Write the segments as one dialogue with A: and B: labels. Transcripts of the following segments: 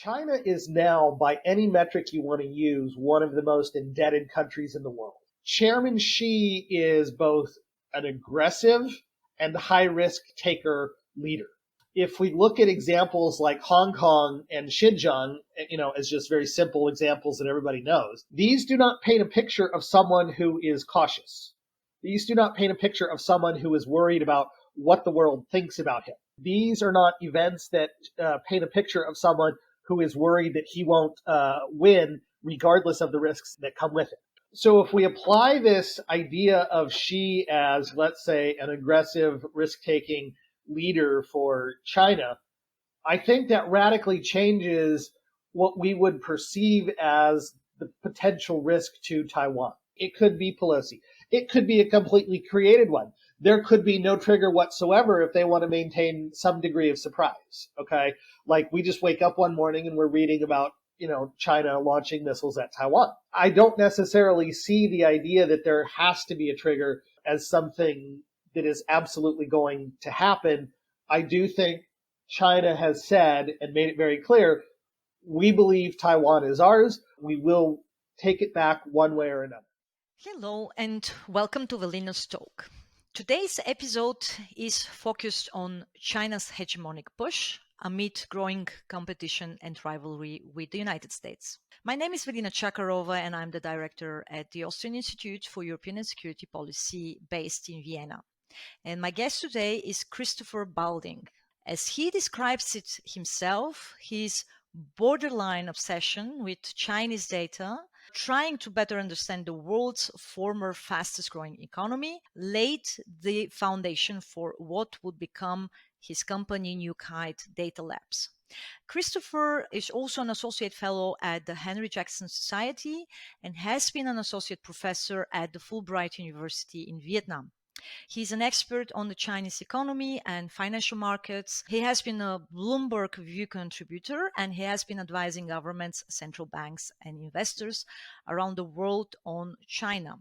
A: China is now, by any metric you want to use, one of the most indebted countries in the world. Chairman Xi is both an aggressive and high-risk taker leader. If we look at examples like Hong Kong and Xinjiang, as just very simple examples that everybody knows, these do not paint a picture of someone who is cautious. These do not paint a picture of someone who is worried about what the world thinks about him. These are not events that paint a picture of someone who is worried that he won't win regardless of the risks that come with it. So if we apply this idea of Xi as, let's say, an aggressive, risk-taking leader for China, I think that radically changes what we would perceive as the potential risk to Taiwan. It could be Pelosi. It could be a completely created one. There could be no trigger whatsoever if they want to maintain some degree of surprise, okay? Like we just wake up one morning and we're reading about, China launching missiles at Taiwan. I don't necessarily see the idea that there has to be a trigger as something that is absolutely going to happen. I do think China has said and made it very clear, we believe Taiwan is ours. We will take it back one way or another.
B: Hello and welcome to Velina's talk. Today's episode is focused on China's hegemonic push amid growing competition and rivalry with the United States. My name is Velina Tchakarova and I'm the director at the Austrian Institute for European and Security Policy based in Vienna. And my guest today is Christopher Balding. As he describes it himself, his borderline obsession with Chinese data, trying to better understand the world's former fastest growing economy, laid the foundation for what would become his company, new Kite Data Labs. Christopher is also an associate fellow at the Henry Jackson Society and has been an associate professor at the Fulbright University in Vietnam. He's an expert on the Chinese economy and financial markets. He has been a Bloomberg View contributor, and he has been advising governments, central banks, and investors around the world on China.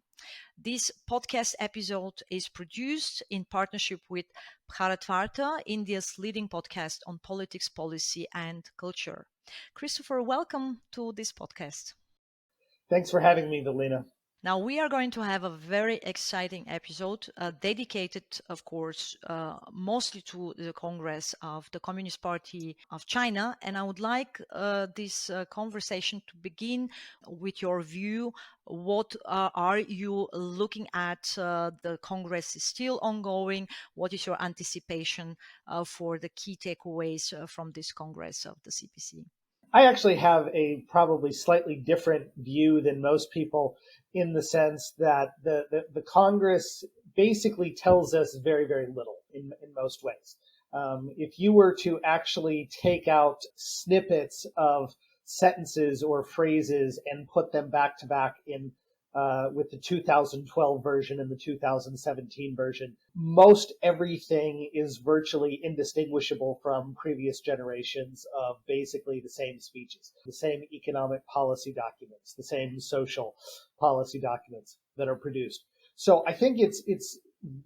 B: This podcast episode is produced in partnership with Bharatvaarta, India's leading podcast on politics, policy, and culture. Christopher, welcome to this podcast.
A: Thanks for having me, Velina.
B: Now, we are going to have a very exciting episode dedicated, of course, mostly to the Congress of the Communist Party of China. And I would like this conversation to begin with your view. What are you looking at? The Congress is still ongoing. What is your anticipation for the key takeaways from this Congress of the CPC?
A: I actually have a probably slightly different view than most people in the sense that the Congress basically tells us very, very little in most ways. If you were to actually take out snippets of sentences or phrases and put them back to back in with the 2012 version and the 2017 version, most everything is virtually indistinguishable from previous generations of basically the same speeches, the same economic policy documents, the same social policy documents that are produced. So I think it's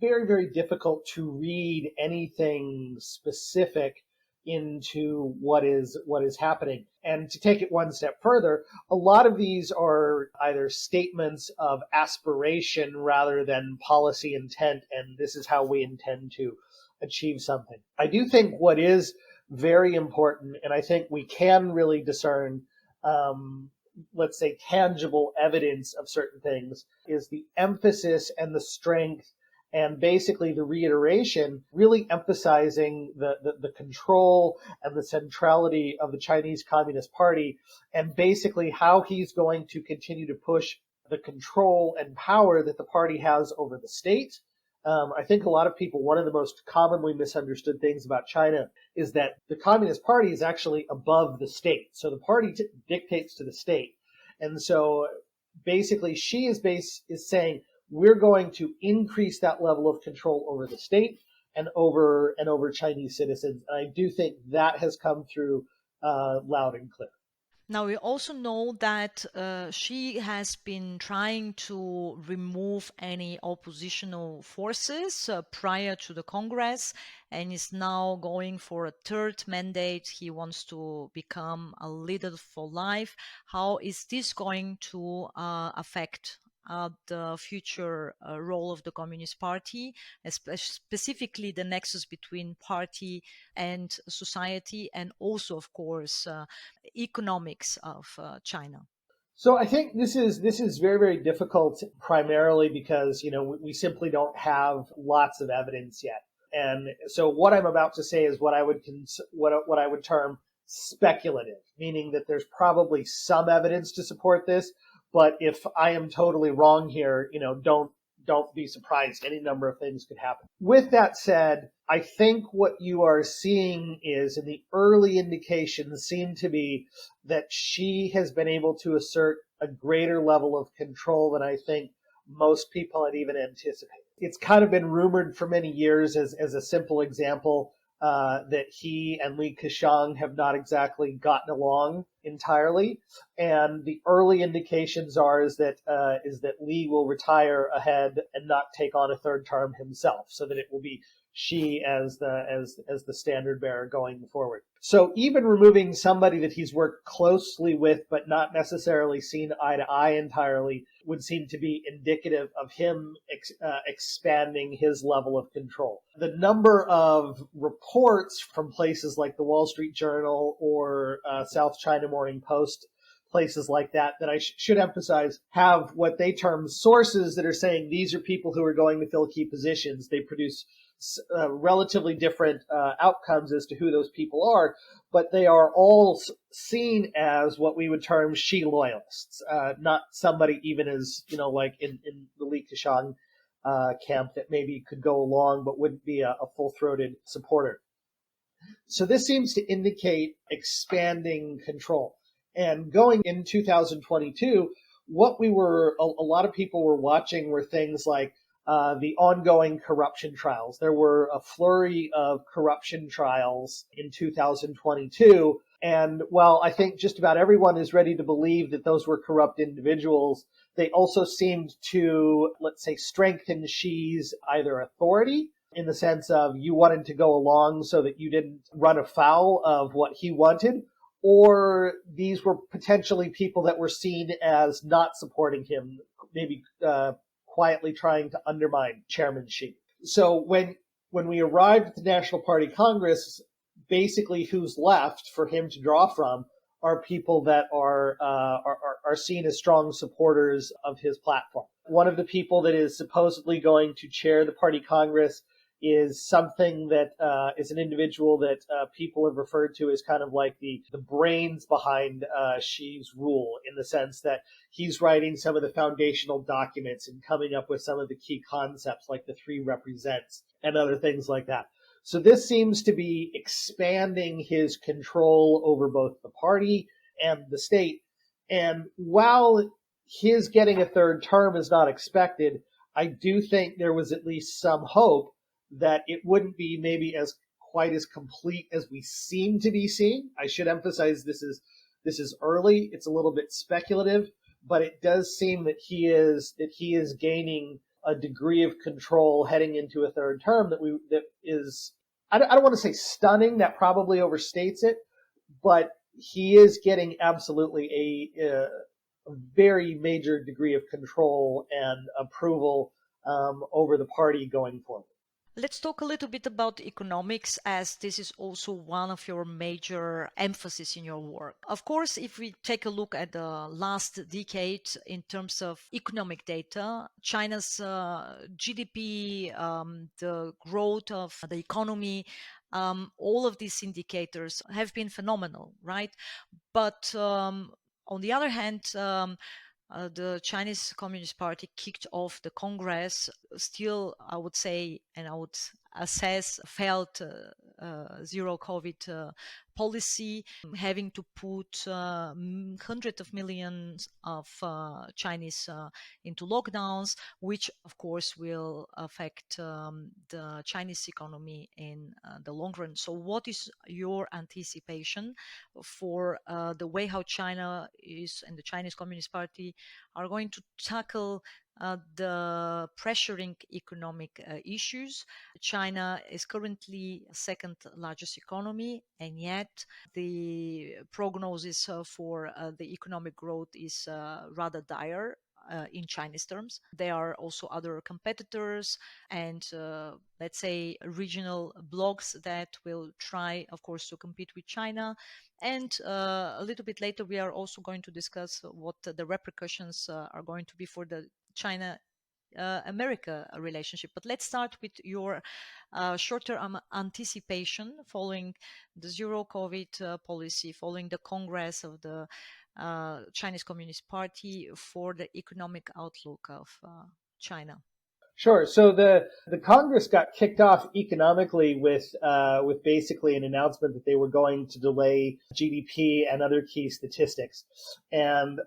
A: very, very difficult to read anything specific into what is happening. And to take it one step further, a lot of these are either statements of aspiration rather than policy intent, and this is how we intend to achieve something. I do think what is very important, and I think we can really discern, let's say, tangible evidence of certain things, is the emphasis and the strength and basically the reiteration, really emphasizing the control and the centrality of the Chinese Communist Party, and basically how he's going to continue to push the control and power that the party has over the state. I think a lot of people, one of the most commonly misunderstood things about China is that the Communist Party is actually above the state. So the party dictates to the state. And so basically Xi is saying, we're going to increase that level of control over the state and over Chinese citizens. And I do think that has come through loud and clear.
B: Now, we also know that she has been trying to remove any oppositional forces prior to the Congress and is now going for a third mandate. He wants to become a leader for life. How is this going to affect the future role of the Communist Party, specifically the nexus between party and society, and also, of course, economics of China?
A: So I think this is very, very difficult, primarily because we simply don't have lots of evidence yet. And so what I'm about to say is what I would term speculative, meaning that there's probably some evidence to support this, but if I am totally wrong here, don't be surprised. Any number of things could happen. With that said, I think what you are seeing is, in the early indications seem to be that she has been able to assert a greater level of control than I think most people had even anticipated. It's kind of been rumored for many years, as a simple example, that he and Li Keqiang have not exactly gotten along entirely, and the early indications are is that Li will retire ahead and not take on a third term himself, so that it will be she as the standard bearer going forward. So even removing somebody that he's worked closely with but not necessarily seen eye to eye entirely would seem to be indicative of him expanding his level of control. The number of reports from places like the Wall Street Journal or South China Morning Post, places like that I should emphasize, have what they term sources that are saying these are people who are going to fill key positions. They produce relatively different outcomes as to who those people are, but they are all seen as what we would term Xi loyalists, not somebody even as, like in the Li Keqiang camp that maybe could go along but wouldn't be a full-throated supporter. So this seems to indicate expanding control. And going in 2022, what a lot of people were watching were things like the ongoing corruption trials. There were a flurry of corruption trials in 2022. And while I think just about everyone is ready to believe that those were corrupt individuals, they also seemed to, let's say, strengthen Xi's either authority, in the sense of you wanted to go along so that you didn't run afoul of what he wanted, or these were potentially people that were seen as not supporting him, maybe quietly trying to undermine Chairman Xi. So when we arrived at the National Party Congress, basically who's left for him to draw from are people that are seen as strong supporters of his platform. One of the people that is supposedly going to chair the Party Congress is something that is an individual that people have referred to as kind of like the brains behind Xi's rule, in the sense that he's writing some of the foundational documents and coming up with some of the key concepts like the three represents and other things like that. So this seems to be expanding his control over both the party and the state. And while his getting a third term is not expected, I do think there was at least some hope that it wouldn't be maybe as quite as complete as we seem to be seeing. I should emphasize this is early. It's a little bit speculative, but it does seem that he is gaining a degree of control heading into a third term that is, I don't want to say stunning. That probably overstates it, but he is getting absolutely a very major degree of control and approval over the party going forward.
B: Let's talk a little bit about economics, as this is also one of your major emphasis in your work. Of course, if we take a look at the last decade in terms of economic data, China's GDP, the growth of the economy, all of these indicators have been phenomenal, right? But on the other hand, the Chinese Communist Party kicked off the Congress. Still, I would say, and I would assess felt zero COVID policy, having to put hundreds of millions of Chinese into lockdowns, which of course will affect the Chinese economy in the long run. So what is your anticipation for the way how China is and the Chinese Communist Party are going to tackle the pressuring economic issues? China is currently second largest economy, and yet the prognosis for the economic growth is rather dire. In Chinese terms, there are also other competitors and let's say regional blocs that will try, of course, to compete with China. And a little bit later, we are also going to discuss what the repercussions are going to be for the China America relationship. But let's start with your short-term anticipation following the zero COVID policy, following the Congress of the Chinese Communist Party for the economic outlook of China.
A: Sure. So the Congress got kicked off economically with basically an announcement that they were going to delay GDP and other key statistics, and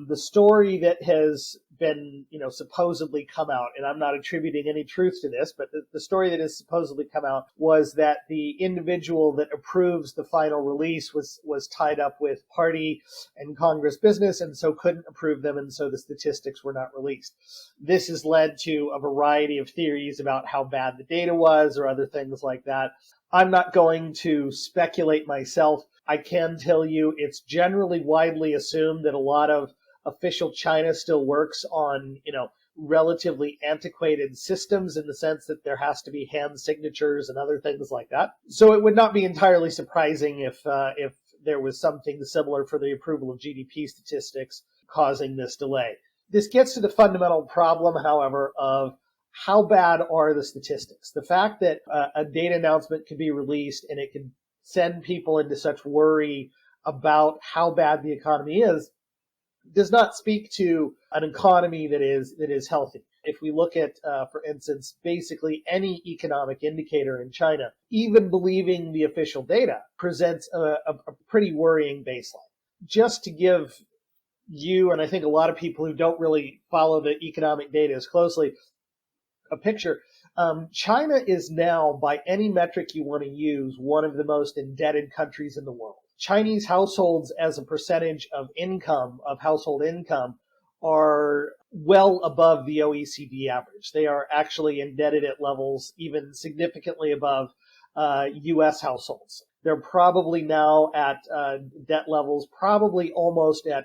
A: the story that has been supposedly come out, and I'm not attributing any truth to this, but the story that has supposedly come out was that the individual that approves the final release was tied up with party and Congress business, and so couldn't approve them, and so the statistics were not released. This has led to a variety of theories about how bad the data was or other things like that. I'm not going to speculate myself. I can tell you it's generally widely assumed that a lot of official China still works on, relatively antiquated systems in the sense that there has to be hand signatures and other things like that. So it would not be entirely surprising if there was something similar for the approval of GDP statistics causing this delay. This gets to the fundamental problem, however, of how bad are the statistics? The fact that a data announcement can be released and it can send people into such worry about how bad the economy is does not speak to an economy that is healthy. If we look at, for instance, basically any economic indicator in China, even believing the official data presents a pretty worrying baseline. Just to give you, and I think a lot of people who don't really follow the economic data as closely, a picture, China is now, by any metric you want to use, one of the most indebted countries in the world. Chinese households as a percentage of income, of household income, are well above the OECD average. They are actually indebted at levels even significantly above U.S. households. They're probably now at debt levels, probably almost at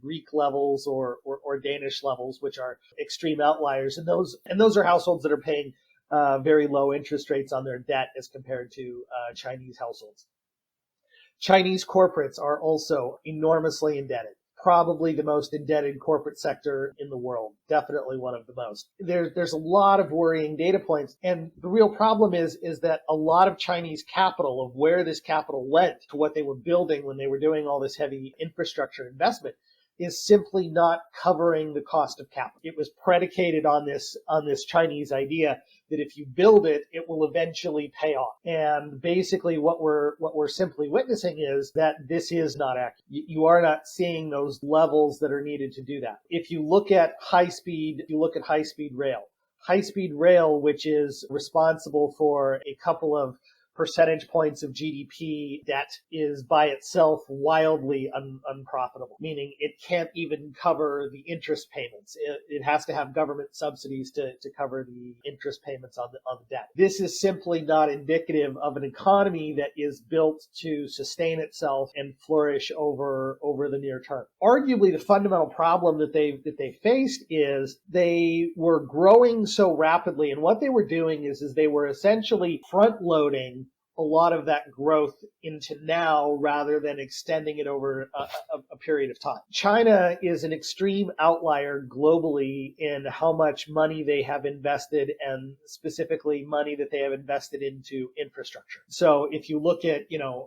A: Greek levels or Danish levels, which are extreme outliers. And those are households that are paying very low interest rates on their debt as compared to Chinese households. Chinese corporates are also enormously indebted. Probably the most indebted corporate sector in the world. Definitely one of the most. There's a lot of worrying data points. And the real problem is that a lot of Chinese capital, of where this capital went to what they were building when they were doing all this heavy infrastructure investment, is simply not covering the cost of capital. It was predicated on this Chinese idea that if you build it, it will eventually pay off. And basically what we're simply witnessing is that this is not accurate. You are not seeing those levels that are needed to do that. If you look at high-speed rail, which is responsible for a couple of percentage points of GDP, debt is by itself wildly unprofitable, meaning it can't even cover the interest payments. It has to have government subsidies to cover the interest payments on the debt. This is simply not indicative of an economy that is built to sustain itself and flourish over the near term. Arguably, the fundamental problem that they faced is they were growing so rapidly, and what they were doing is they were essentially front-loading a lot of that growth into now rather than extending it over a period of time. China is an extreme outlier globally in how much money they have invested, and specifically money that they have invested into infrastructure. So if you look at,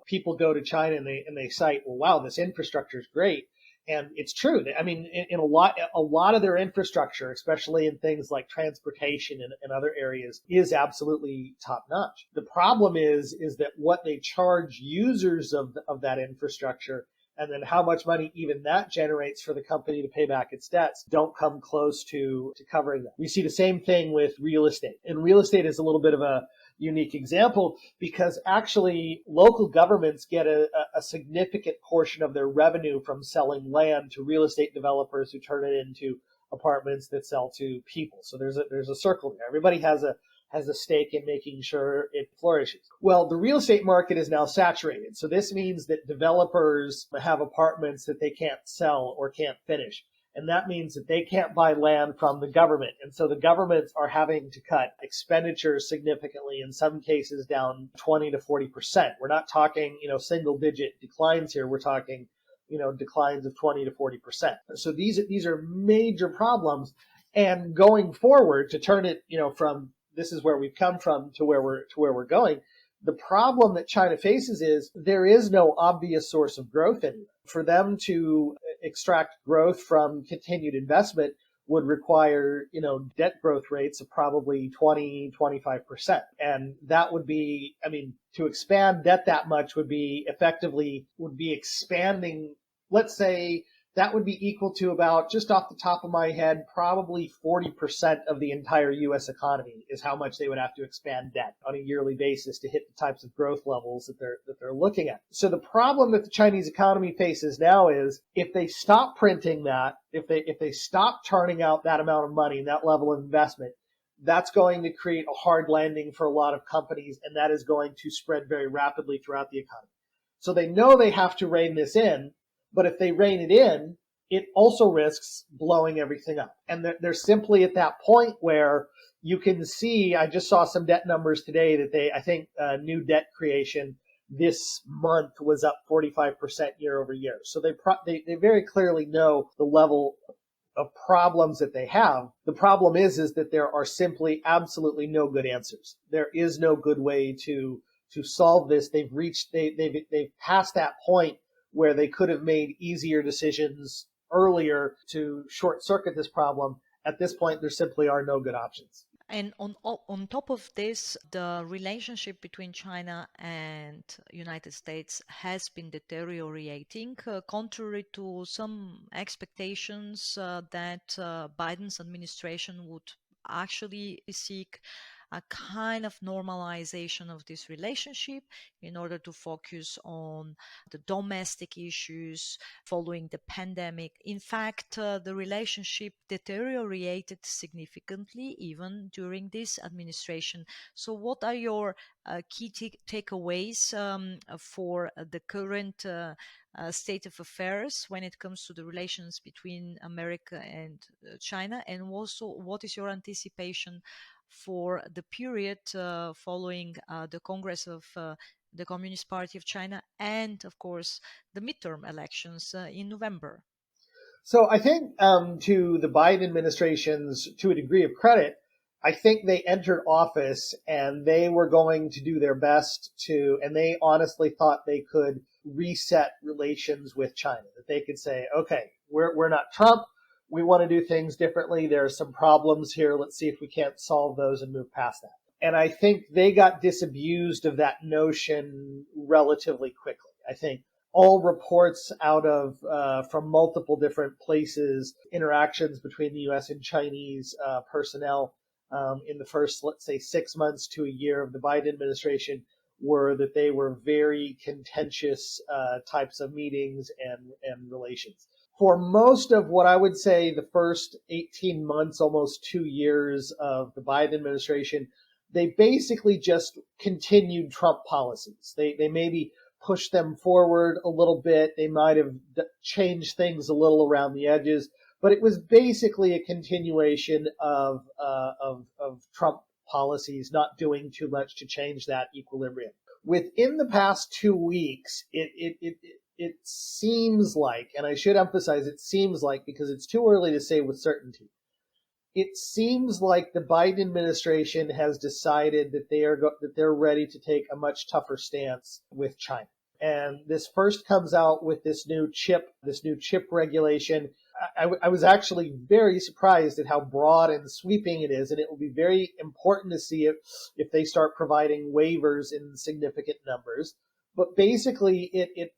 A: people go to China and they cite, well, wow, this infrastructure is great. And it's true. I mean, in a lot of their infrastructure, especially in things like transportation and other areas, is absolutely top notch. The problem is that what they charge users of that infrastructure, and then how much money even that generates for the company to pay back its debts, don't come close to covering that. We see the same thing with real estate. And real estate is a little bit of a unique example because actually local governments get a significant portion of their revenue from selling land to real estate developers who turn it into apartments that sell to people. So there's a circle there. Everybody has a stake in making sure it flourishes. Well, the real estate market is now saturated. So this means that developers have apartments that they can't sell or can't finish. And that means that they can't buy land from the government. And so the governments are having to cut expenditures significantly, in some cases down 20 to 40%. We're not talking, single digit declines here. We're talking, declines of 20 to 40%. So these are major problems. And going forward, to turn it, from this is where we've come from to where we're going, the problem that China faces is there is no obvious source of growth anymore. For them to extract growth from continued investment would require, debt growth rates of probably 20, 25%. And that would be, to expand debt that much would be expanding, let's say, that would be equal to about, just off the top of my head, probably 40% of the entire U.S. economy is how much they would have to expand debt on a yearly basis to hit the types of growth levels that they're looking at. So the problem that the Chinese economy faces now is if they stop printing that, if they stop turning out that amount of money and that level of investment, that's going to create a hard landing for a lot of companies, and that is going to spread very rapidly throughout the economy. So they know they have to rein this in. But if they rein it in, it also risks blowing everything up. And they're simply at that point where you can see, I just saw some debt numbers today that I think new debt creation this month was up 45% year over year. So they very clearly know the level of problems that they have. The problem is that there are simply absolutely no good answers. There is no good way to solve this. They've passed that point where they could have made easier decisions earlier to short circuit this problem. At this point, there simply are no good options.
B: And on top of this, the relationship between China and United States has been deteriorating, contrary to some expectations that Biden's administration would actually seek a kind of normalization of this relationship in order to focus on the domestic issues following the pandemic. In fact, the relationship deteriorated significantly even during this administration. So what are your key takeaways for the current state of affairs when it comes to the relations between America and China? And also, what is your anticipation for the period following the Congress of the Communist Party of China and, of course, the midterm elections in November?
A: So I think to the Biden administration's, to a degree of credit, I think they entered office and they were going to do their best and they honestly thought they could reset relations with China, that they could say, okay, we're not Trump. We want to do things differently. There are some problems here. Let's see if we can't solve those and move past that. And I think they got disabused of that notion relatively quickly. I think all reports out of from multiple different places, interactions between the U.S. and Chinese personnel in the first, let's say, 6 months to a year of the Biden administration were that they were very contentious types of meetings and relations. For most of what I would say the first 18 months, almost 2 years of the Biden administration, they basically just continued Trump policies. They maybe pushed them forward a little bit. They might have changed things a little around the edges, but it was basically a continuation of Trump policies, not doing too much to change that equilibrium. Within the past 2 weeks, it seems like, and I should emphasize it seems like because it's too early to say with certainty, it seems like the Biden administration has decided that they're ready to take a much tougher stance with China. And this first comes out with this new chip regulation. I was actually very surprised at how broad and sweeping it is, and it will be very important to see if they start providing waivers in significant numbers. But basically, it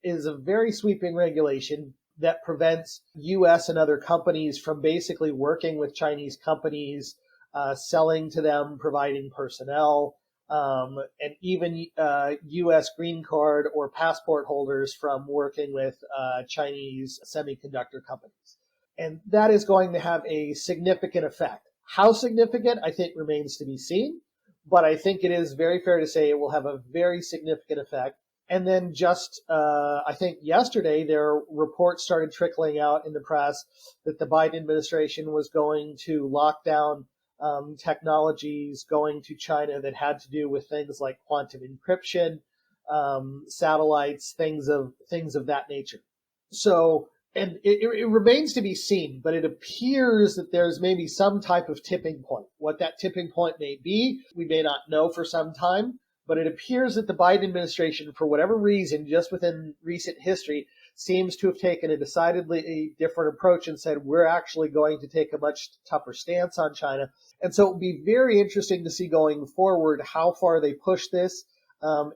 A: is a very sweeping regulation that prevents U.S. and other companies from basically working with Chinese companies, selling to them, providing personnel, and even U.S. green card or passport holders from working with Chinese semiconductor companies. And that is going to have a significant effect. How significant, I think, remains to be seen. But I think it is very fair to say it will have a very significant effect. And then just, I think yesterday, there reports started trickling out in the press that the Biden administration was going to lock down technologies going to China that had to do with things like quantum encryption, satellites, things of that nature. So, and it remains to be seen, but it appears that there's maybe some type of tipping point. What that tipping point may be, we may not know for some time, but it appears that the Biden administration, for whatever reason, just within recent history, seems to have taken a decidedly different approach and said, we're actually going to take a much tougher stance on China. And so it would be very interesting to see going forward how far they push this,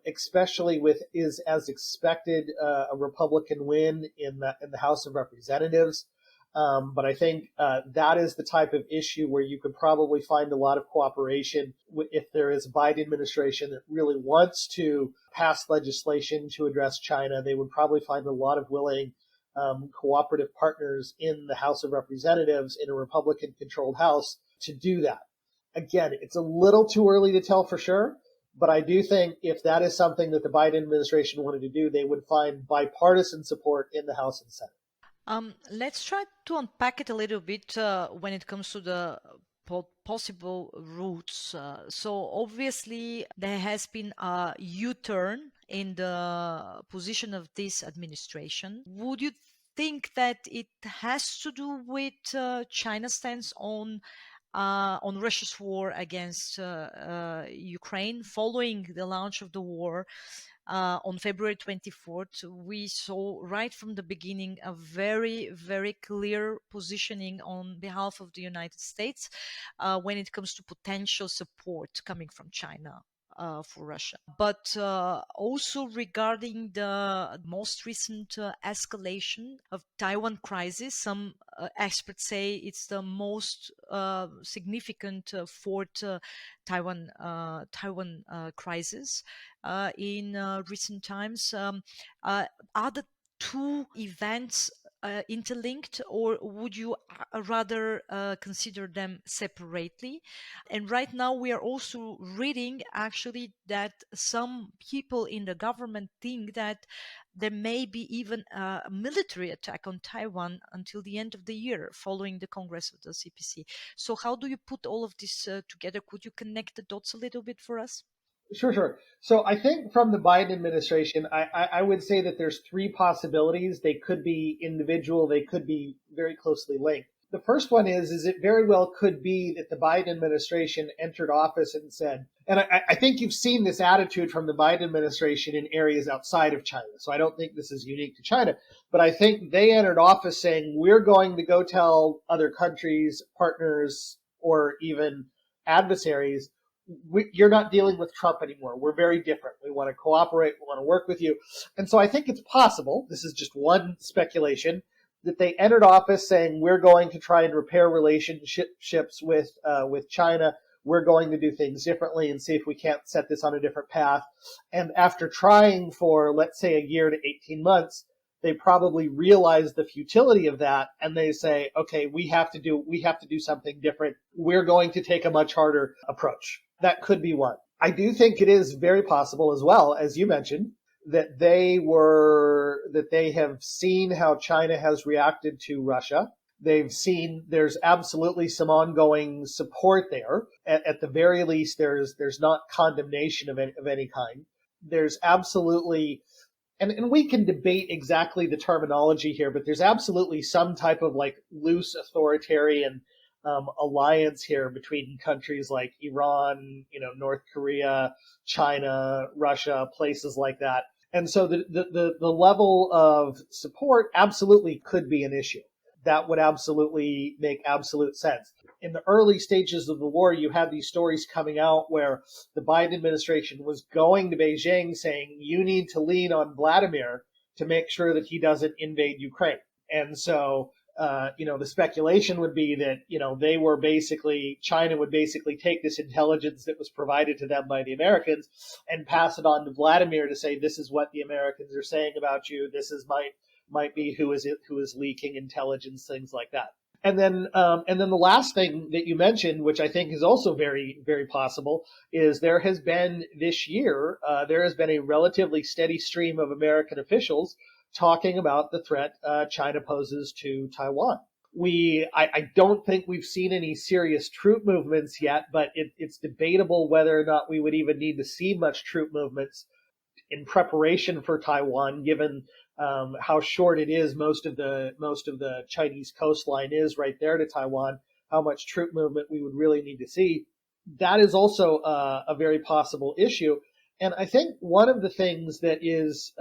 A: especially with, is as expected, a Republican win in the House of Representatives. But I think that is the type of issue where you could probably find a lot of cooperation if there is a Biden administration that really wants to pass legislation to address China. They would probably find a lot of willing cooperative partners in the House of Representatives in a Republican-controlled House to do that. Again, it's a little too early to tell for sure, but I do think if that is something that the Biden administration wanted to do, they would find bipartisan support in the House and Senate.
B: Let's try to unpack it a little bit when it comes to the possible routes. So obviously there has been a U-turn in the position of this administration. Would you think that it has to do with China's stance on Russia's war against Ukraine following the launch of the war? On February 24th, we saw right from the beginning a very, very clear positioning on behalf of the United States when it comes to potential support coming from China. For Russia, but also regarding the most recent escalation of Taiwan crisis, some experts say it's the most significant fourth Taiwan crisis in recent times. Are the two events interlinked, or would you rather consider them separately? And right now we are also reading actually that some people in the government think that there may be even a military attack on Taiwan until the end of the year following the Congress of the CPC. So how do you put all of this together? Could you connect the dots a little bit for us?
A: Sure. So I think from the Biden administration, I would say that there's three possibilities. They could be individual. They could be very closely linked. The first one is it very well could be that the Biden administration entered office and said, and I think you've seen this attitude from the Biden administration in areas outside of China. So I don't think this is unique to China, but I think they entered office saying, we're going to go tell other countries, partners, or even adversaries, you're not dealing with Trump anymore. We're very different. We want to cooperate. We want to work with you. And so I think it's possible, this is just one speculation, that they entered office saying, we're going to try and repair relationships with China. We're going to do things differently and see if we can't set this on a different path. And after trying for, let's say, a year to 18 months, they probably realize the futility of that, and they say, okay, we have to do something different. We're going to take a much harder approach. That could be one. I do think it is very possible as well, as you mentioned, that they have seen how China has reacted to Russia. They've seen there's absolutely some ongoing support there. At the very least, there's not condemnation of any kind. There's absolutely, and we can debate exactly the terminology here, but there's absolutely some type of like loose authoritarian alliance here between countries like Iran, North Korea, China, Russia, places like that. And so the level of support absolutely could be an issue. That would absolutely make absolute sense. In the early stages of the war, you had these stories coming out where the Biden administration was going to Beijing saying, you need to lean on Vladimir to make sure that he doesn't invade Ukraine. And so, the speculation would be that, China would basically take this intelligence that was provided to them by the Americans and pass it on to Vladimir to say, this is what the Americans are saying about you. This is might be who is leaking intelligence, things like that. And then the last thing that you mentioned, which I think is also very, very possible, is there has been this year, there has been a relatively steady stream of American officials talking about the threat China poses to Taiwan. I don't think we've seen any serious troop movements yet, but it's debatable whether or not we would even need to see much troop movements in preparation for Taiwan, given how short it is. Most of the Chinese coastline is right there to Taiwan. How much troop movement we would really need to see. That is also a very possible issue. And I think one of the things that is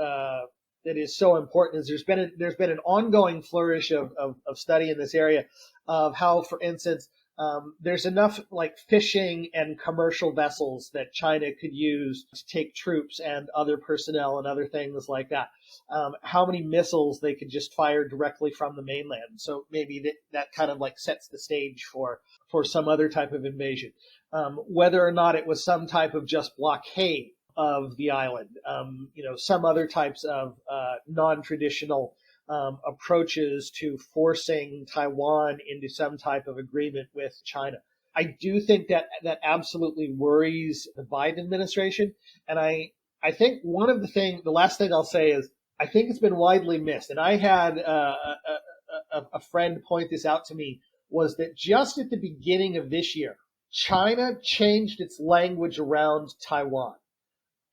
A: so important is there's been an ongoing flourish of study in this area of how, for instance, there's enough like fishing and commercial vessels that China could use to take troops and other personnel and other things like that. How many missiles they could just fire directly from the mainland. So maybe that kind of like sets the stage for some other type of invasion. Whether or not it was some type of just blockade of the island, some other types of non-traditional approaches to forcing Taiwan into some type of agreement with China. I do think that absolutely worries the Biden administration. And I think the last thing I'll say is, I think it's been widely missed. And I had a friend point this out to me, was that just at the beginning of this year, China changed its language around Taiwan.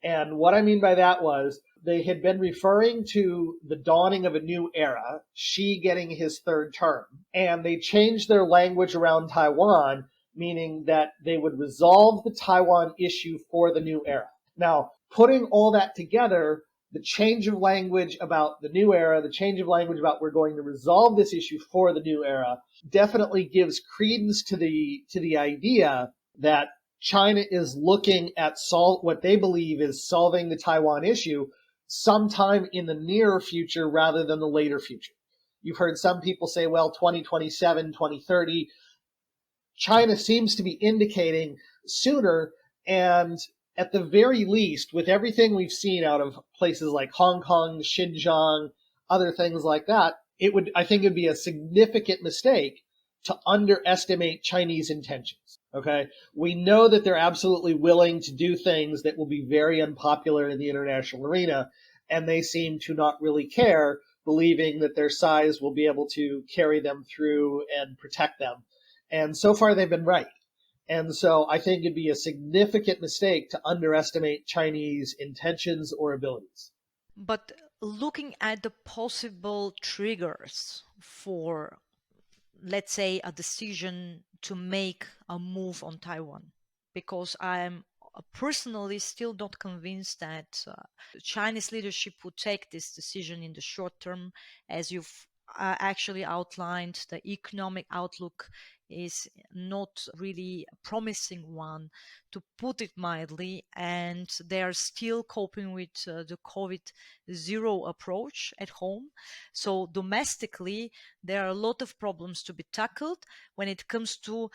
A: And what I mean by that was they had been referring to the dawning of a new era, Xi getting his third term, and they changed their language around Taiwan, meaning that they would resolve the Taiwan issue for the new era. Now, putting all that together, the change of language about the new era, the change of language about we're going to resolve this issue for the new era, definitely gives credence to the idea that China is looking at what they believe is solving the Taiwan issue sometime in the near future rather than the later future. You've heard some people say, well, 2027, 2030. China seems to be indicating sooner, and at the very least, with everything we've seen out of places like Hong Kong, Xinjiang, other things like that, I think it would be a significant mistake to underestimate Chinese intentions. Okay, we know that they're absolutely willing to do things that will be very unpopular in the international arena, and they seem to not really care, believing that their size will be able to carry them through and protect them. And so far, they've been right. And so I think it'd be a significant mistake to underestimate Chinese intentions or abilities.
B: But looking at the possible triggers for, let's say, a decision to make a move on Taiwan, because I'm personally still not convinced that the Chinese leadership would take this decision in the short term. As you've actually outlined, the economic outlook is not really a promising one, to put it mildly, and they are still coping with the COVID zero approach at home. So domestically, there are a lot of problems to be tackled when it comes to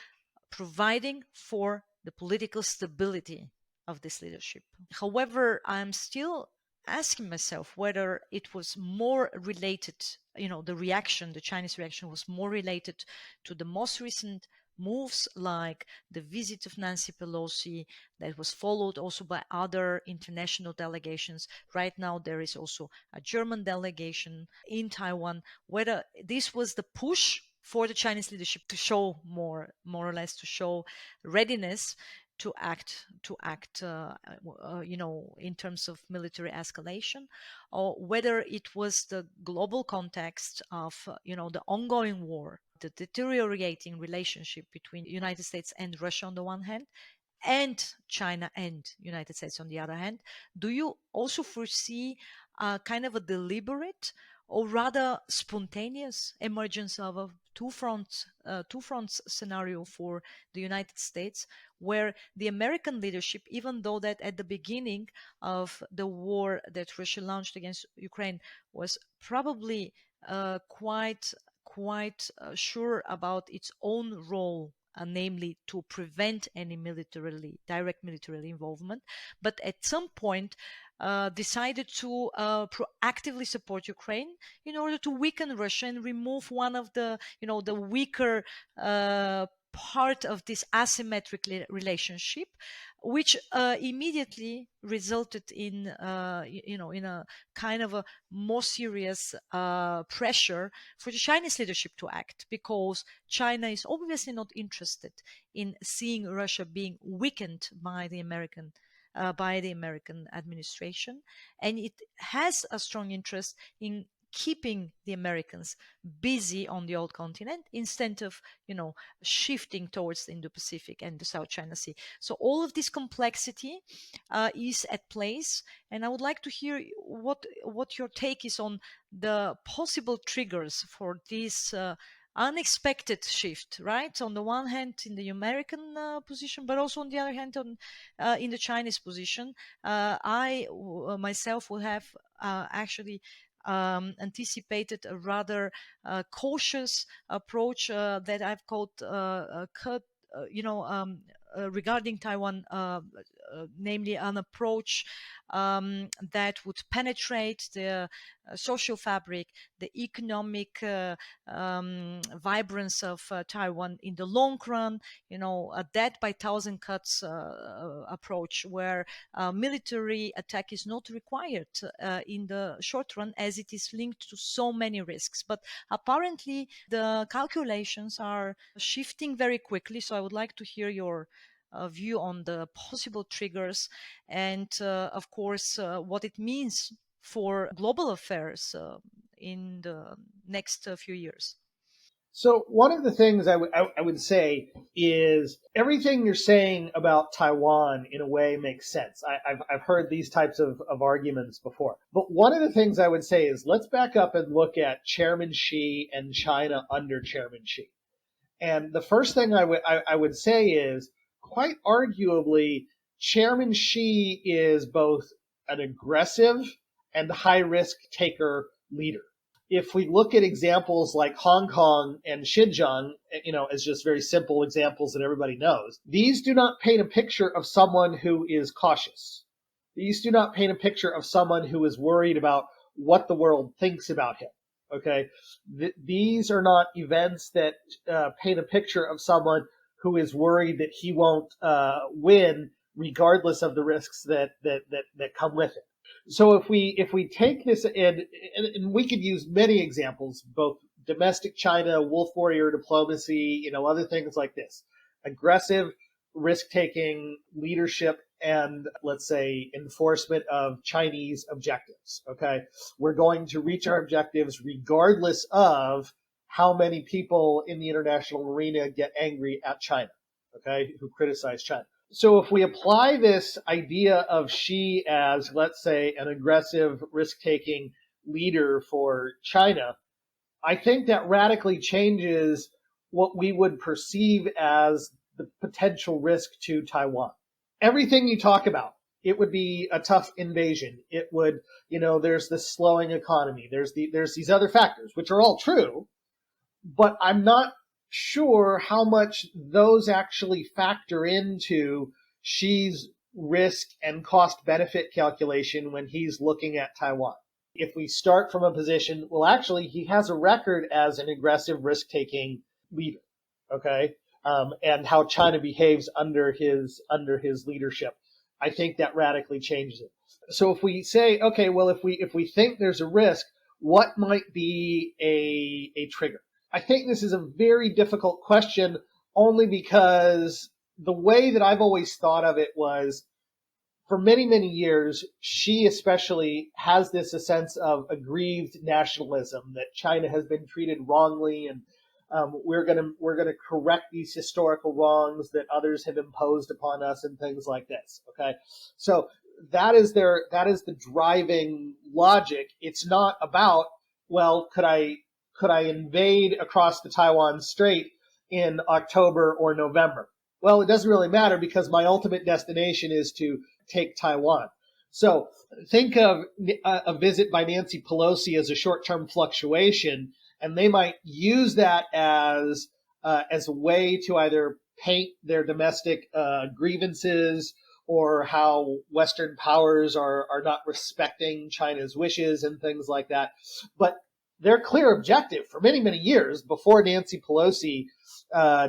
B: providing for the political stability of this leadership. However, I'm still asking myself whether it was more related, the Chinese reaction was more related to the most recent moves, like the visit of Nancy Pelosi, that was followed also by other international delegations. Right now, there is also a German delegation in Taiwan. Whether this was the push for the Chinese leadership to show more or less to show readiness to act, in terms of military escalation, or whether it was the global context of, the ongoing war, the deteriorating relationship between the United States and Russia on the one hand, and China and United States on the other hand, do you also foresee kind of a deliberate or rather spontaneous emergence of a two fronts scenario for the United States, where the American leadership, even though that at the beginning of the war that Russia launched against Ukraine was probably quite sure about its own role, namely to prevent any direct military involvement, but at some point decided to proactively support Ukraine in order to weaken Russia and remove one of the weaker part of this asymmetric relationship, which immediately resulted in in a kind of a more serious pressure for the Chinese leadership to act, because China is obviously not interested in seeing Russia being weakened by the American administration, and it has a strong interest in keeping the Americans busy on the old continent instead of shifting towards the Indo-Pacific and the South China Sea. So all of this complexity is at place, and I would like to hear what your take is on the possible triggers for this unexpected shift, right? On the one hand, in the American position, but also on the other hand, in the Chinese position. Myself will have actually anticipated a rather cautious approach that I've called regarding Taiwan, namely an approach that would penetrate the social fabric, the economic vibrance of Taiwan in the long run, a death by thousand cuts approach, where military attack is not required in the short run, as it is linked to so many risks. But apparently, the calculations are shifting very quickly. So I would like to hear your view on the possible triggers and, of course, what it means for global affairs in the next few years.
A: So one of the things I would say is everything you're saying about Taiwan in a way makes sense. I've heard these types of arguments before. But one of the things I would say is let's back up and look at Chairman Xi and China under Chairman Xi. And the first thing I would say is quite arguably Chairman Xi is both an aggressive and high risk taker leader. If we look at examples like Hong Kong and Xinjiang, as just very simple examples that everybody knows, these do not paint a picture of someone who is cautious. These do not paint a picture of someone who is worried about what the world thinks about him. Okay, these are not events that paint a picture of someone who is worried that he won't win, regardless of the risks that come with it. So if we take this and we could use many examples, both domestic China, wolf warrior diplomacy, other things like this, aggressive risk-taking leadership and, let's say, enforcement of Chinese objectives. Okay, we're going to reach our objectives regardless of how many people in the international arena get angry at China, okay, who criticize China. So if we apply this idea of Xi as, let's say, an aggressive risk-taking leader for China, I think that radically changes what we would perceive as the potential risk to Taiwan. Everything you talk about, it would be a tough invasion. It would, there's this slowing economy. There's these other factors, which are all true, but I'm not sure how much those actually factor into Xi's risk and cost benefit calculation when he's looking at Taiwan. If we start from a position, well, actually, he has a record as an aggressive risk-taking leader, okay, and how China behaves under his leadership, I think that radically changes it. So if we say, okay, well, if we think there's a risk, what might be a trigger? I think this is a very difficult question, only because the way that I've always thought of it was, for many, many years, Xi especially has this a sense of aggrieved nationalism, that China has been treated wrongly, and We're gonna correct these historical wrongs that others have imposed upon us and things like this. Okay, so that is the driving logic. It's not about, well, could I invade across the Taiwan Strait in October or November? Well, it doesn't really matter because my ultimate destination is to take Taiwan. So think of a visit by Nancy Pelosi as a short-term fluctuation, and they might use that as a way to either paint their domestic grievances or how Western powers are not respecting China's wishes and things like that. But their clear objective for many, many years before Nancy Pelosi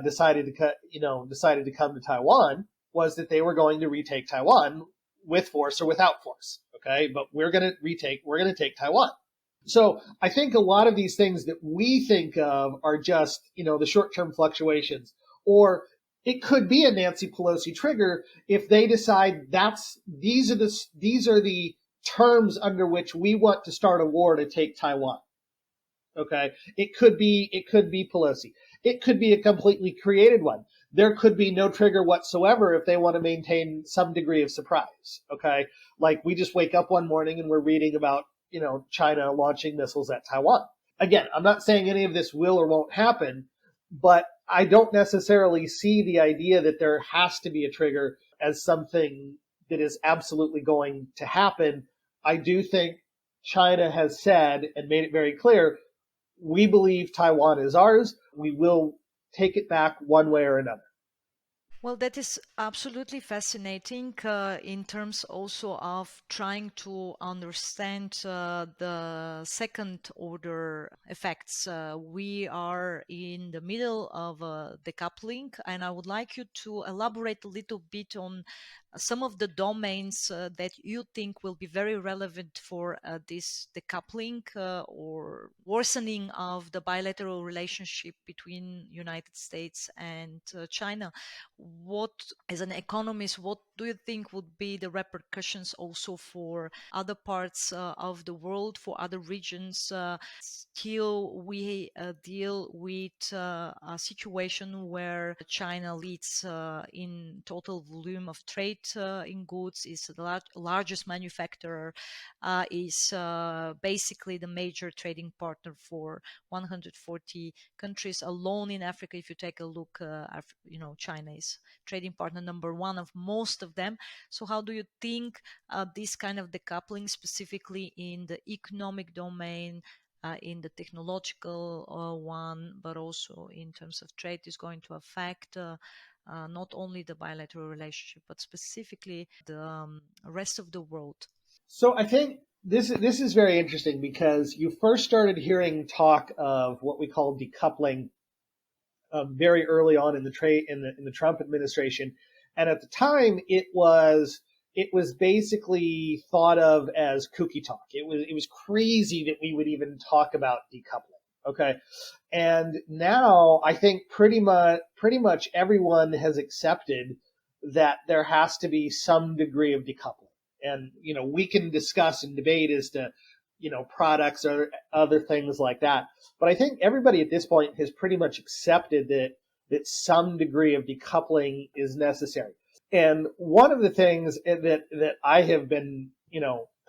A: decided to come to Taiwan was that they were going to retake Taiwan with force or without force. Okay, but we're going to take Taiwan. So I think a lot of these things that we think of are just, the short-term fluctuations, or it could be a Nancy Pelosi trigger if they decide these are the terms under which we want to start a war to take Taiwan. Okay, it could be Pelosi. It could be a completely created one. There could be no trigger whatsoever if they want to maintain some degree of surprise. Okay, like we just wake up one morning and we're reading about China launching missiles at Taiwan. Again, I'm not saying any of this will or won't happen, but I don't necessarily see the idea that there has to be a trigger as something that is absolutely going to happen. I do think China has said and made it very clear, we believe Taiwan is ours. We will take it back one way or another.
B: Well, that is absolutely fascinating in terms also of trying to understand the second order effects. We are in the middle of decoupling, and I would like you to elaborate a little bit on some of the domains that you think will be very relevant for this decoupling or worsening of the bilateral relationship between United States and China. What, as an economist, what do you think would be the repercussions also for other parts of the world, for other regions? Still, we deal with a situation where China leads in total volume of trade in goods, is the largest manufacturer, is basically the major trading partner for 140 countries alone in Africa. If you take a look, China is trading partner number one of most of them. So how do you think this kind of decoupling, specifically in the economic domain, in the technological one, but also in terms of trade, is going to affect not only the bilateral relationship, but specifically the rest of the world?
A: So I think this is very interesting because you first started hearing talk of what we call decoupling very early on in the Trump administration, and at the time it was basically thought of as kooky talk. It was crazy that we would even talk about decoupling. Okay, and now I think pretty much everyone has accepted that there has to be some degree of decoupling. And we can discuss and debate as to products or other things like that. But I think everybody at this point has pretty much accepted that some degree of decoupling is necessary. And one of the things that I have been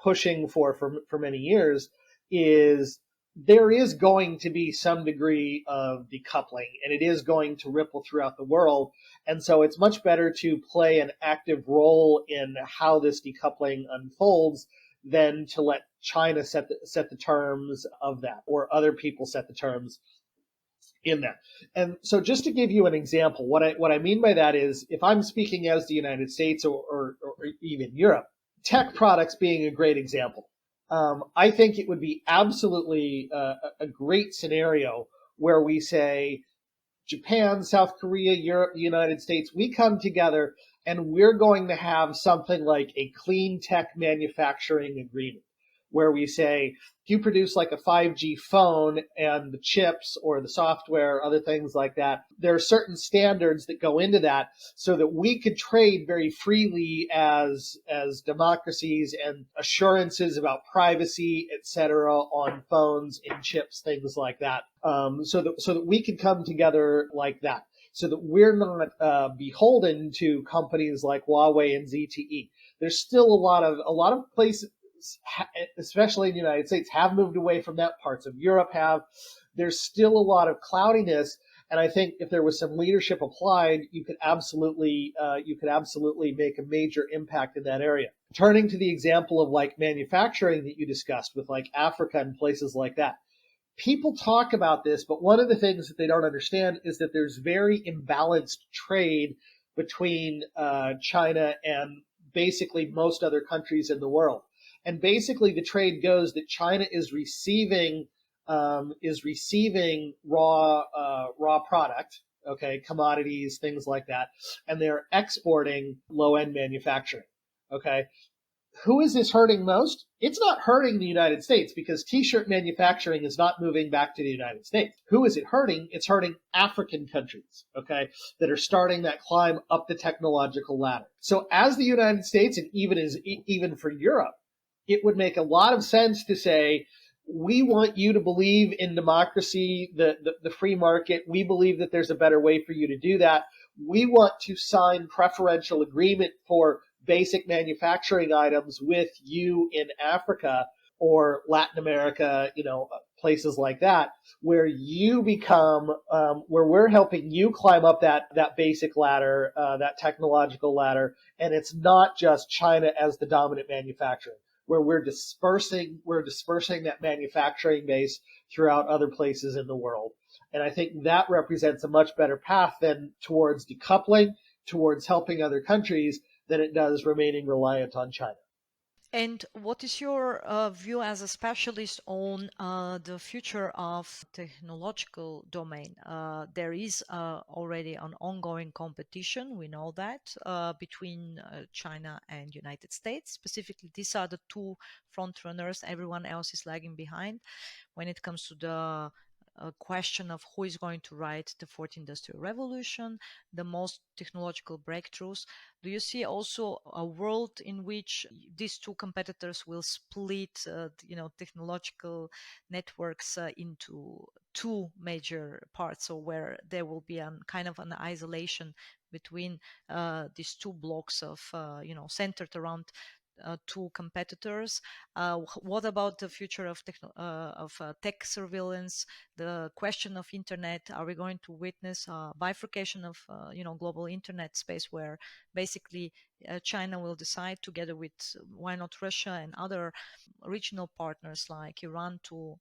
A: pushing for many years is there is going to be some degree of decoupling, and it is going to ripple throughout the world. And so it's much better to play an active role in how this decoupling unfolds than to let China set the terms of that, or other people set the terms in that. And so just to give you an example, what I mean by that is, if I'm speaking as the United States or even Europe, tech products being a great example. I think it would be absolutely a great scenario where we say, Japan, South Korea, Europe, the United States, we come together and we're going to have something like a clean tech manufacturing agreement, where we say, if you produce like a 5G phone and the chips or the software, other things like that, there are certain standards that go into that so that we could trade very freely as democracies, and assurances about privacy, etc., on phones and chips, things like that. So that we could come together like that, so that we're not beholden to companies like Huawei and ZTE. There's still a lot of places, especially in the United States, have moved away from that. Parts of Europe have. There's still a lot of cloudiness, and I think if there was some leadership applied, you could absolutely make a major impact in that area. Turning to the example of like manufacturing that you discussed with like Africa and places like that. People talk about this, but one of the things that they don't understand is that there's very imbalanced trade between China and basically most other countries in the world. And basically, the trade goes that China is receiving raw product, okay, commodities, things like that, and they're exporting low-end manufacturing, okay. Who is this hurting most? It's not hurting the United States, because t-shirt manufacturing is not moving back to the United States. Who is it hurting? It's hurting African countries, okay, that are starting that climb up the technological ladder. So as the United States, and even for Europe, it would make a lot of sense to say, we want you to believe in democracy, the free market. We believe that there's a better way for you to do that. We want to sign preferential agreement for basic manufacturing items with you in Africa or Latin America, places like that, where you become, where we're helping you climb up that basic ladder, that technological ladder, and it's not just China as the dominant manufacturer, where we're dispersing that manufacturing base throughout other places in the world. And I think that represents a much better path than towards decoupling, towards helping other countries, than it does remaining reliant on China.
B: And what is your view as a specialist on the future of technological domain? There is already an ongoing competition, we know that, between China and United States. Specifically, these are the two front runners. Everyone else is lagging behind when it comes to the question of who is going to write the fourth industrial revolution, the most technological breakthroughs. Do you see also a world in which these two competitors will split, technological networks into two major parts, or where there will be kind of an isolation between these two blocks of, centered around two competitors? What about the future of tech surveillance? The question of internet: are we going to witness a bifurcation of global internet space, where basically China will decide, together with, why not, Russia and other regional partners like Iran, to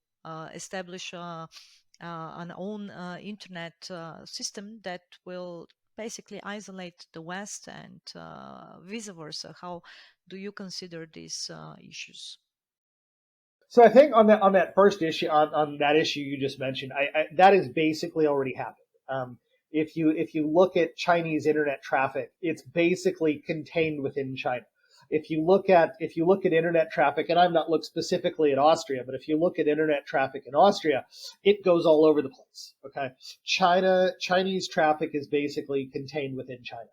B: establish an own internet system that will basically isolate the West, and vice versa? How do you consider these issues?
A: So I think on that first issue, on that issue you just mentioned, that is basically already happened. If you look at Chinese internet traffic, it's basically contained within China. If you look at internet traffic, and I'm not looked specifically at Austria, but if you look at internet traffic in Austria, it goes all over the place. Okay, Chinese traffic is basically contained within China.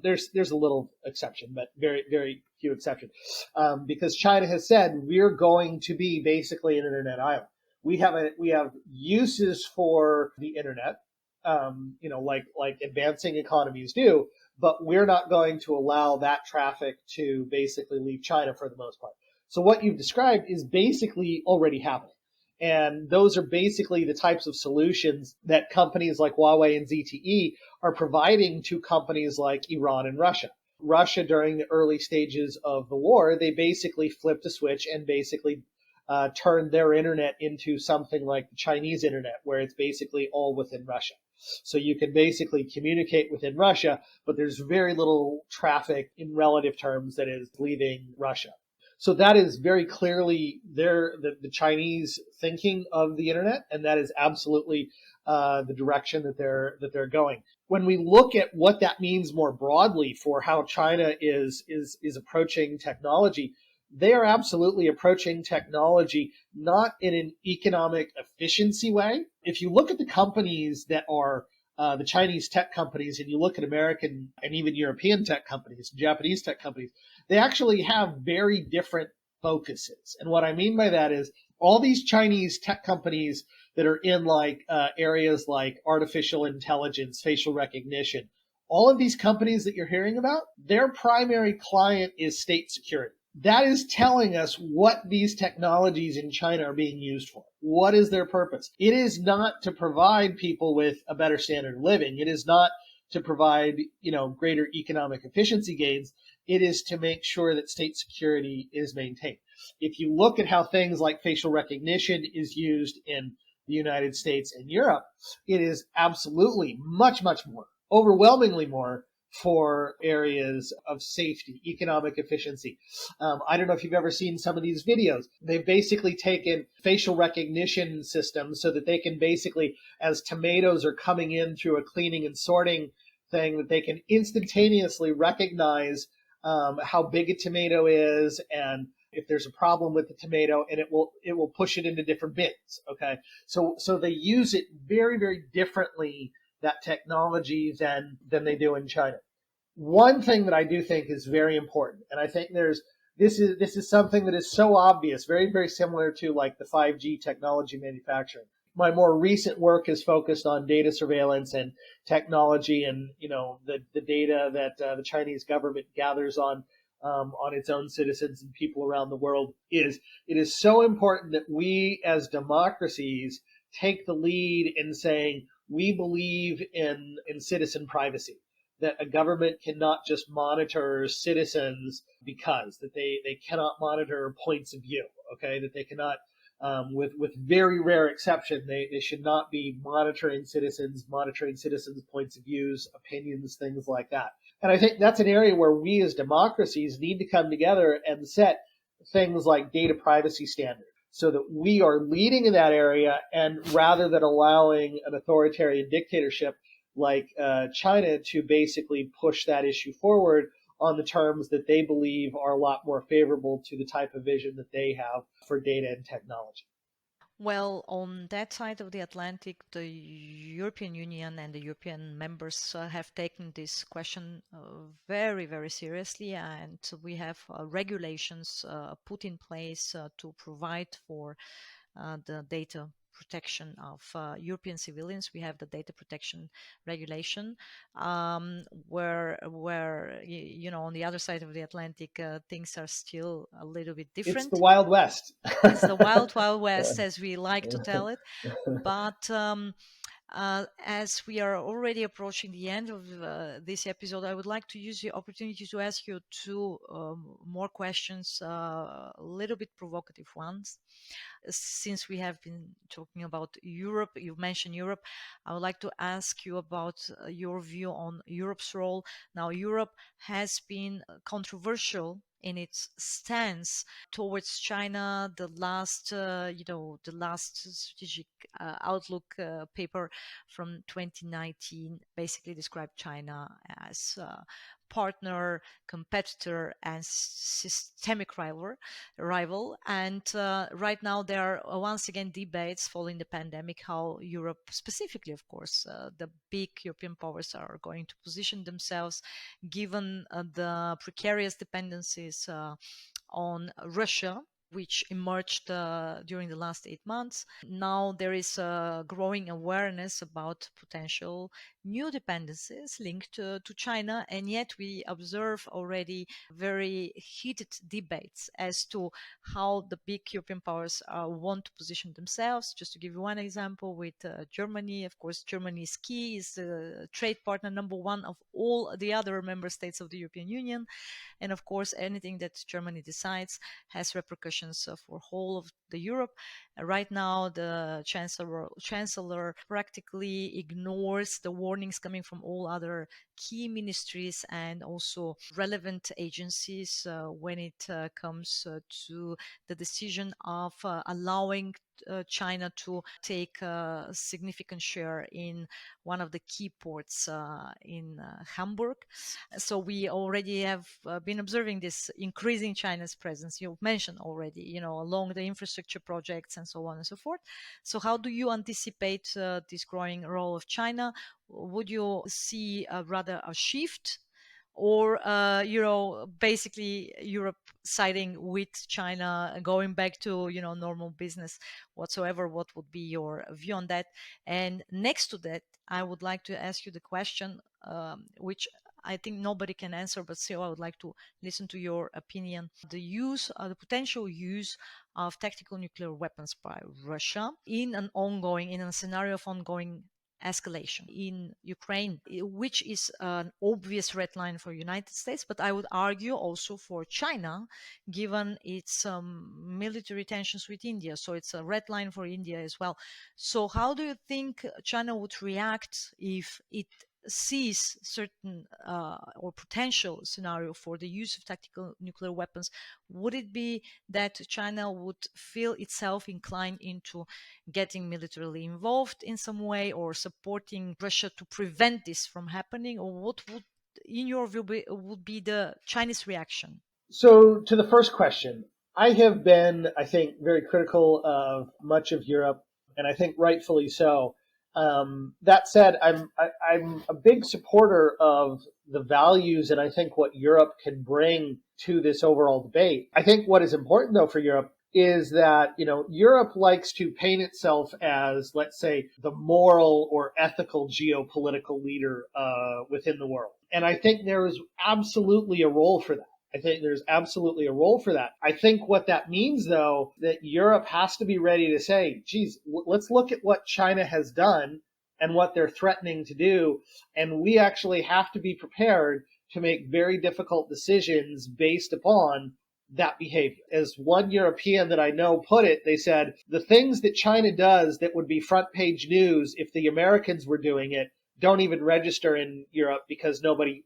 A: There's a little exception, but very, very few exceptions, because China has said we're going to be basically an internet island. We have uses for the internet, like advancing economies do, but we're not going to allow that traffic to basically leave China for the most part. So what you've described is basically already happening. And those are basically the types of solutions that companies like Huawei and ZTE are providing to companies like Iran and Russia. Russia, during the early stages of the war, they basically flipped a switch and basically turned their internet into something like the Chinese internet, where it's basically all within Russia. So you can basically communicate within Russia, but there's very little traffic in relative terms that is leaving Russia. So that is very clearly the Chinese thinking of the internet, and that is absolutely the direction that they're going. When we look at what that means more broadly for how China is approaching technology, they are absolutely approaching technology not in an economic efficiency way. If you look at the companies that are the Chinese tech companies, and you look at American and even European tech companies, Japanese tech companies, they actually have very different focuses. And what I mean by that is all these Chinese tech companies that are in like areas like artificial intelligence, facial recognition, all of these companies that you're hearing about, their primary client is state security. That is telling us what these technologies in China are being used for. What is their purpose? It is not to provide people with a better standard of living. It is not to provide, greater economic efficiency gains. It is to make sure that state security is maintained. If you look at how things like facial recognition is used in the United States and Europe, it is absolutely much, much more, overwhelmingly more for areas of safety, economic efficiency. I don't know if you've ever seen some of these videos. They've basically taken facial recognition systems so that they can basically, as tomatoes are coming in through a cleaning and sorting thing, that they can instantaneously recognize how big a tomato is and if there's a problem with the tomato, and it will push it into different bins. Okay, so they use it very, very differently, that technology, than they do in China. One thing that I do think is very important, and I think this is something that is so obvious, very, very similar to like the 5G technology manufacturing. My more recent work is focused on data surveillance and technology, and the data that the Chinese government gathers on its own citizens and people around the world. It is so important that we as democracies take the lead in saying we believe in citizen privacy, that a government cannot just monitor citizens because that they cannot monitor points of view. Okay, that they cannot, with very rare exception, they should not be monitoring citizens points of views, opinions, things like that. And I think that's an area where we as democracies need to come together and set things like data privacy standards so that we are leading in that area, and rather than allowing an authoritarian dictatorship like China to basically push that issue forward on the terms that they believe are a lot more favorable to the type of vision that they have for data and technology.
B: Well, on that side of the Atlantic, the European Union and the European members have taken this question very, very seriously, and we have regulations put in place to provide for the data protection of European civilians. We have the data protection regulation, where on the other side of the Atlantic, things are still a little bit
A: It's
B: different.
A: the Wild West.
B: It's the wild, wild west, as we like to tell it. But as we are already approaching the end of this episode, I would like to use the opportunity to ask you two more questions, a little bit provocative ones. Since we have been talking about Europe, you mentioned Europe, I would like to ask you about your view on Europe's role. Now, Europe has been controversial in its stance towards China. The last strategic outlook paper from 2019 basically described China as partner, competitor, and systemic rival. And right now there are once again debates following the pandemic how Europe, specifically, of course, the big European powers are going to position themselves given the precarious dependencies on Russia, which emerged during the last 8 months. Now there is a growing awareness about potential new dependencies linked to China, and yet we observe already very heated debates as to how the big European powers want to position themselves. Just to give you one example, with Germany, of course, Germany is key, is the trade partner number one of all the other member states of the European Union. And of course, anything that Germany decides has repercussions for whole of the Europe. Right now, the chancellor practically ignores the warnings coming from all other key ministries and also relevant agencies when it comes to the decision of allowing China to take a significant share in one of the key ports in Hamburg. So we already have been observing this increasing China's presence. You mentioned already, along the infrastructure projects and so on and so forth. So how do you anticipate this growing role of China? Would you see rather a shift, or basically Europe siding with China, going back to normal business whatsoever? What would be your view on that? And next to that, I would like to ask you the question, which I think nobody can answer, but still I would like to listen to your opinion. The potential use of tactical nuclear weapons by Russia in a scenario of ongoing escalation in Ukraine, which is an obvious red line for United States, but I would argue also for China, given its military tensions with India. So it's a red line for India as well. So how do you think China would react if it sees certain or potential scenario for the use of tactical nuclear weapons? Would it be that China would feel itself inclined into getting militarily involved in some way, or supporting Russia to prevent this from happening? Or what would, in your view, would be the Chinese reaction?
A: So to the first question, I have been, I think, very critical of much of Europe, and I think rightfully so. That said, I'm a big supporter of the values and I think what Europe can bring to this overall debate. I think what is important though for Europe is that, Europe likes to paint itself as, let's say, the moral or ethical geopolitical leader within the world. And I think there is absolutely a role for that. I think there's absolutely a role for that. I think what that means, though, that Europe has to be ready to say, geez, let's look at what China has done and what they're threatening to do. And we actually have to be prepared to make very difficult decisions based upon that behavior. As one European that I know put it, they said, the things that China does that would be front page news if the Americans were doing it don't even register in Europe because nobody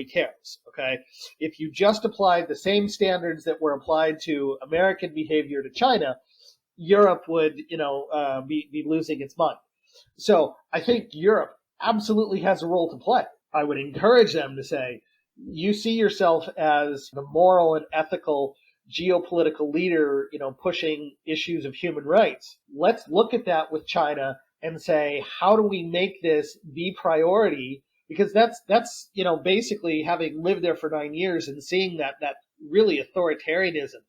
A: cares. Okay, if you just applied the same standards that were applied to American behavior to China, Europe would be losing its mind. So I think Europe absolutely has a role to play. I would encourage them to say, you see yourself as the moral and ethical geopolitical leader, pushing issues of human rights. Let's look at that with China and say, how do we make this the priority? Because that's basically, having lived there for 9 years and seeing that really authoritarianism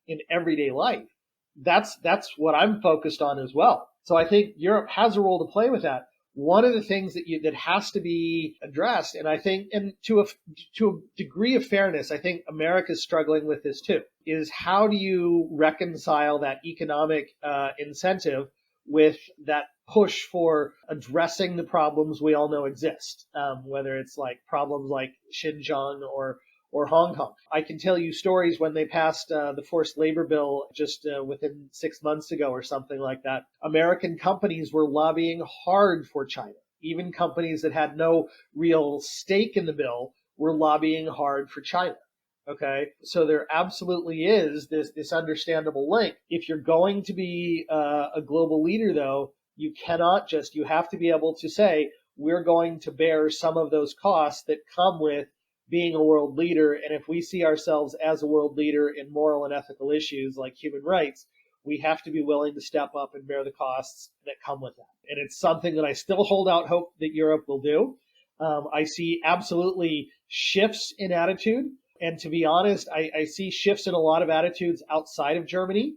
A: in everyday life. That's what I'm focused on as well. So I think Europe has a role to play with that. One of the things that has to be addressed, and I think, and to a degree of fairness, I think America's struggling with this too, is how do you reconcile that economic incentive with that push for addressing the problems we all know exist, whether it's like problems like Xinjiang or Hong Kong. I can tell you stories when they passed the forced labor bill just within 6 months ago or something like that. American companies were lobbying hard for China. Even companies that had no real stake in the bill were lobbying hard for China. Okay, so there absolutely is this understandable link. If you're going to be a global leader, though, you have to be able to say, we're going to bear some of those costs that come with being a world leader. And if we see ourselves as a world leader in moral and ethical issues like human rights, we have to be willing to step up and bear the costs that come with that. And it's something that I still hold out hope that Europe will do. I see absolutely shifts in attitude. And to be honest, I see shifts in a lot of attitudes outside of Germany.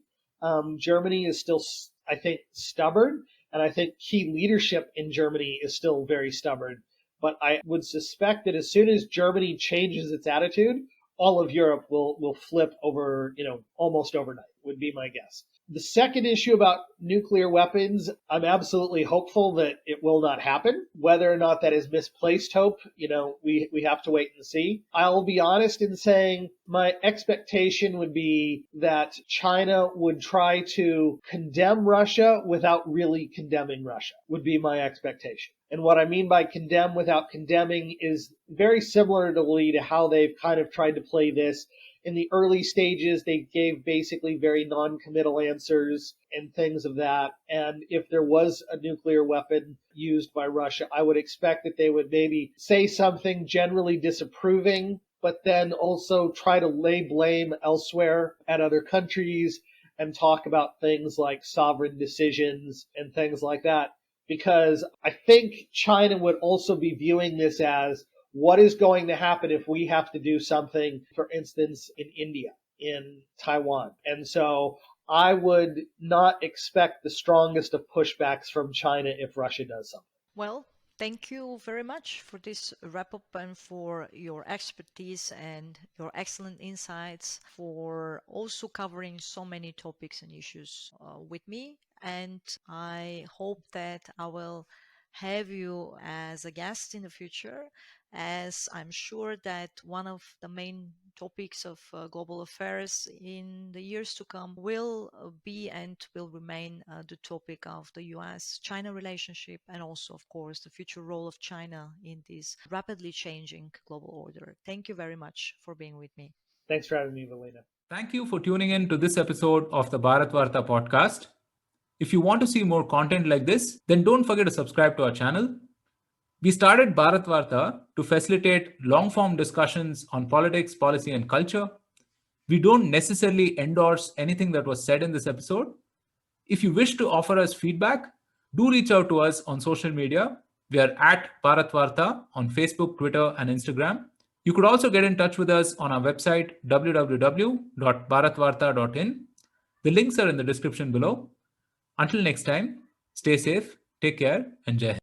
A: Germany is still, I think, stubborn. And I think key leadership in Germany is still very stubborn. But I would suspect that as soon as Germany changes its attitude, all of Europe will flip over, almost overnight, would be my guess. The second issue about nuclear weapons, I'm absolutely hopeful that it will not happen. Whether or not that is misplaced hope, we have to wait and see. I'll be honest in saying my expectation would be that China would try to condemn Russia without really condemning Russia, would be my expectation. And what I mean by condemn without condemning is very similarly to how they've kind of tried to play this in the early stages, they gave basically very non-committal answers and things of that. And if there was a nuclear weapon used by Russia, I would expect that they would maybe say something generally disapproving, but then also try to lay blame elsewhere at other countries and talk about things like sovereign decisions and things like that. Because I think China would also be viewing this as, what is going to happen if we have to do something, for instance, in India, in Taiwan? And so I would not expect the strongest of pushbacks from China if Russia does something.
B: Well, thank you very much for this wrap up and for your expertise and your excellent insights, for also covering so many topics and issues with me. And I hope that I will have you as a guest in the future, as I'm sure that one of the main topics of global affairs in the years to come will be and will remain the topic of the US-China relationship, and also, of course, the future role of China in this rapidly changing global order. Thank you very much for being with me.
A: Thanks for having me, Velina.
C: Thank you for tuning in to this episode of the Bharatvaarta podcast. If you want to see more content like this, then don't forget to subscribe to our channel. We started Bharatvaarta to facilitate long-form discussions on politics, policy, and culture. We don't necessarily endorse anything that was said in this episode. If you wish to offer us feedback, do reach out to us on social media. We are at Bharatvaarta on Facebook, Twitter, and Instagram. You could also get in touch with us on our website, www.bharatvaarta.in. The links are in the description below. Until next time, stay safe, take care, and Jai Hind.